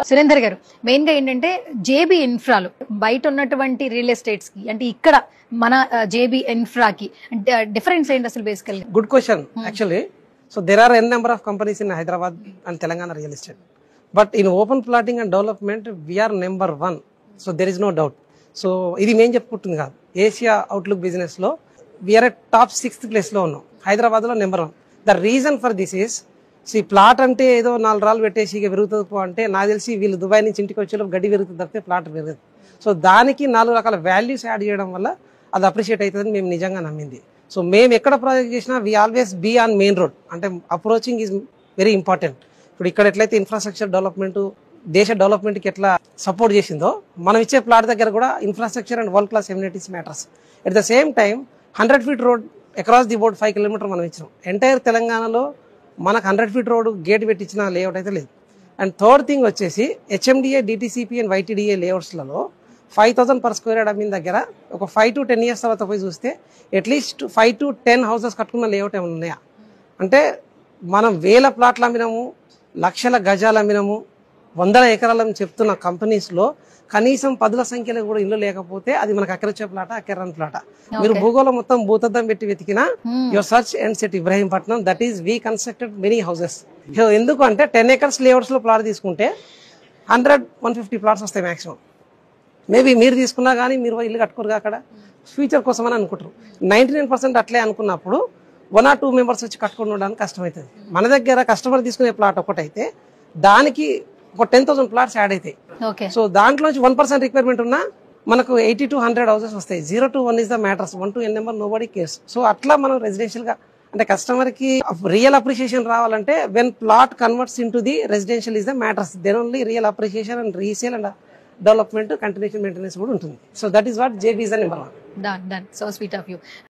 సురేందర్ గారు, మెయిన్ గా ఏంటంటే జేబీ ఇన్ఫ్రాలు బయట ఉన్నటువంటి రియల్ ఎస్టేట్స్ కి అంటే ఇక్కడ మన జేబీ ఇన్ఫ్రాకి డిఫరెన్స్ ఏంటి అసలు basically? Good question actually. So there are n number of companies in Hyderabad and Telangana real estate, but in open plotting and development we are number 1. So there is no doubt. So ఇది మేము చెప్పుకుంటుంది కాదు, Asia outlook business లో we are top 6th place లో ఉన్నాం, హైదరాబాద్ లో number 1. The reason for this is, plot అంటే ఏదో 4 రాళ్ళు పెట్టేసి ఇక పెరుగుతుంది పో అంటే, నాకు తెలిసి వీళ్ళు దుబాయ్ నుంచి ఇంటికి వచ్చేలో గడ్డి పెరుగుతుంది తప్పితే ప్లాట్ పెరగదు. సో దానికి 4 రకాల వాల్యూస్ యాడ్ చేయడం వల్ల అది అప్రిషియేట్ అవుతుందని మేము నిజంగా నమ్మింది. సో మేము ఎక్కడ ప్రాజెక్ట్ చేసినా we always be on main road, అంటే అప్రోచింగ్ ఈజ్ వెరీ ఇంపార్టెంట్. ఇప్పుడు ఇక్కడ ఎట్లయితే ఇన్ఫ్రాస్ట్రక్చర్ డెవలప్మెంట్ దేశ డెవలప్మెంట్కి ఎట్లా సపోర్ట్ చేసిందో, మనం ఇచ్చే ప్లాట్ దగ్గర కూడా infrastructure and world class amenities matters. At the same time 100 feet road across the board 5 kilometers మనం ఇచ్చినాం. ఎంటైర్ తెలంగాణలో మనకు 100 feet రోడ్ గేట్ పెట్టించిన లేఅవుట్ అయితే లేదు. అండ్ థర్డ్ థింగ్ వచ్చేసి హెచ్ఎండిఏ, డిటిసిపి అండ్ వైటీడీఏ లేఅవుట్స్లలో 5,000 per square yard అమ్మిన దగ్గర ఒక 5 to 10 years తర్వాత పోయి చూస్తే అట్లీస్ట్ 5 to 10 houses కట్టుకున్న లేఅవుట్ ఏమైనా ఉన్నాయా అంటే, మనం 1000 ప్లాట్లు అమ్మినాము, లక్షల గజాలు అమ్మినాము, 100 ఎకరాలని చెప్తున్న కంపెనీస్లో కనీసం 10ల సంఖ్యలో కూడా ఇల్లు లేకపోతే అది మనకు అక్కరొచ్చే ప్లాటా, అక్కరని ప్లాటా? మీరు భూగోళం మొత్తం భూతద్దం పెట్టి వెతికినా your search and set Ibrahimpatnam, that is we constructed many houses. ఎందుకు అంటే 10 acres లేఅవుట్స్ లో ప్లాట్ తీసుకుంటే 100-150 plots వస్తాయి మాక్సిమం. మేబీ మీరు తీసుకున్నా కానీ మీరు ఇల్లు కట్టుకోరు అక్కడ, ఫ్యూచర్ కోసం అని అనుకుంటారు. 99% అట్లే అనుకున్నప్పుడు 1 or 2 members వచ్చి కట్టుకుని ఉండడానికి కష్టమవుతుంది. మన దగ్గర కస్టమర్ తీసుకునే ప్లాట్ ఒకటైతే దానికి ఒక 10,000 plots యాడ్ అవుతాయి. సో దాంట్లోంచి 1% రిక్వైర్మెంట్ ఉన్నా మనకు 80 to 100 houses వస్తాయి. 0 to 1 is the matters, 1 to n number nobody cares. So అట్లా మనం రెసిడెన్షియల్ గా అంటే కస్టమర్ కి రియల్ అప్రిషియేషన్ రావాలంటే when plot converts into the residential is the matters, then only real appreciation and resale and development continuation maintenance కూడా ఉంటుంది. So that is what JB is the number 1. Done. So sweet of you.